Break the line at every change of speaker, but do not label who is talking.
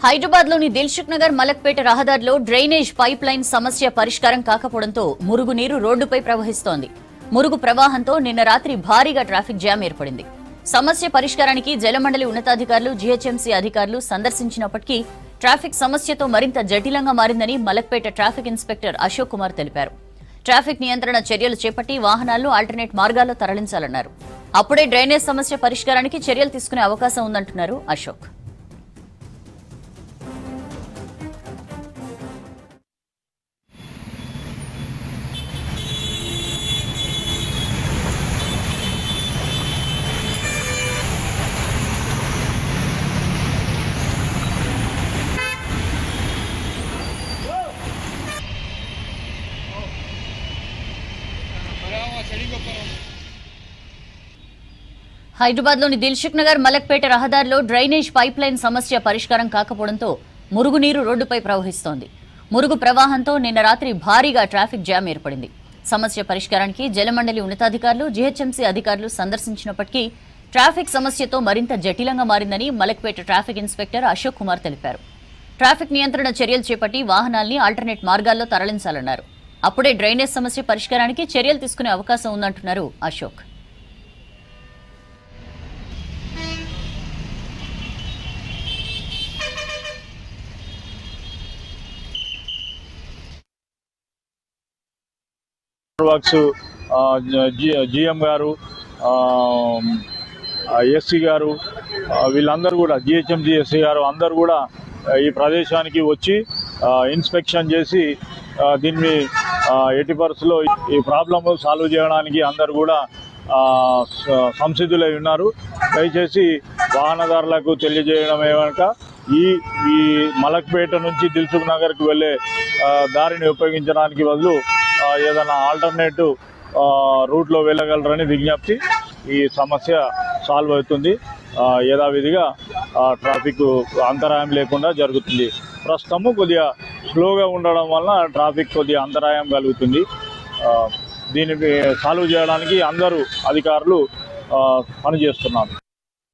హైదరాబాద్లోని దిల్సుఖ్ నగర్ మలక్పేట రహదారిలో drainage pipe line సమస్య పరిష్కారం కాకపోవడంతో మురుగునీరు రోడ్డుపై ప్రవహిస్తోంది. మురుగు ప్రవాహంతో నిన్న రాత్రి భారీగా ట్రాఫిక్ జామ్ ఏర్పడింది. సమస్య పరిష్కారానికి జలమండలి ఉన్నతాధికారులు, జీహెచ్ఎంసీ అధికారులు సందర్శించినప్పటికీ ట్రాఫిక్ సమస్యతో మరింత జటిలంగా మారిందని మలక్పేట ట్రాఫిక్ ఇన్స్పెక్టర్ అశోక్ కుమార్ తెలిపారు. ట్రాఫిక్ నియంత్రణ చర్యలు చేపట్టి వాహనాలను ఆల్టర్నేట్ మార్గాల్లో తరలించాలన్నారు. అప్పుడే డ్రైనేజ్ సమస్య పరిష్కారానికి చర్యలు తీసుకునే అవకాశం ఉందంటున్నారు అశోక్. హైదరాబాద్లోని దిల్సుఖ్ నగర్ మలక్పేట రహదారిలో డ్రైనేజ్ పైప్ లైన్ సమస్య పరిష్కారం కాకపోవడంతో మురుగునీరు రోడ్డుపై ప్రవహిస్తోంది. మురుగు ప్రవాహంతో నిన్న రాత్రి భారీగా ట్రాఫిక్ జామ్ ఏర్పడింది. సమస్య పరిష్కారానికి జలమండలి ఉన్నతాధికారులు, జీహెచ్ఎంసీ అధికారులు సందర్శించినప్పటికీ ట్రాఫిక్ సమస్యతో మరింత జటిలంగా మారిందని మలక్పేట ట్రాఫిక్ ఇన్స్పెక్టర్ అశోక్ కుమార్ తెలిపారు. ట్రాఫిక్ నియంత్రణ చర్యలు చేపట్టి వాహనాల్ని ఆల్టర్నేట్ మార్గాల్లో తరలించాలన్నారు. అప్పుడే డ్రైనేజ్ సమస్య పరిష్కారానికి చర్యలు తీసుకునే అవకాశం ఉందంటున్నారు అశోక్.
వర్క్స్ జిఎం గారు, ఎస్సీ గారు, వీళ్ళందరూ కూడా జిహెచ్ఎంసీ ఎస్సీ గారు అందరూ కూడా ఈ ప్రదేశానికి వచ్చి ఇన్స్పెక్షన్ చేసి దీన్ని ఎట్టి పరిస్థితుల్లో ఈ ప్రాబ్లమ్ సాల్వ్ చేయడానికి అందరూ కూడా సంసిద్ధులై ఉన్నారు. దయచేసి వాహనదారులకు తెలియజేయడం ఏమనక ఈ మలక్పేట నుంచి దిల్సుఖ్ నగర్కి వెళ్ళే దారిని ఉపయోగించడానికి బదులు ఏదైనా ఆల్టర్నేటివ్ రూట్లో వెళ్ళగలరని విజ్ఞప్తి. ఈ సమస్య సాల్వ్ అవుతుంది. యథావిధిగా ట్రాఫిక్ అంతరాయం లేకుండా జరుగుతుంది. ప్రస్తుతము కొద్దిగా స్లోగా ఉండడం వలన ట్రాఫిక్ కొద్దిగా అంతరాయం కలుగుతుంది. దీన్ని సాల్వ్ చేయడానికి అందరూ అధికారులు పనిచేస్తున్నారు.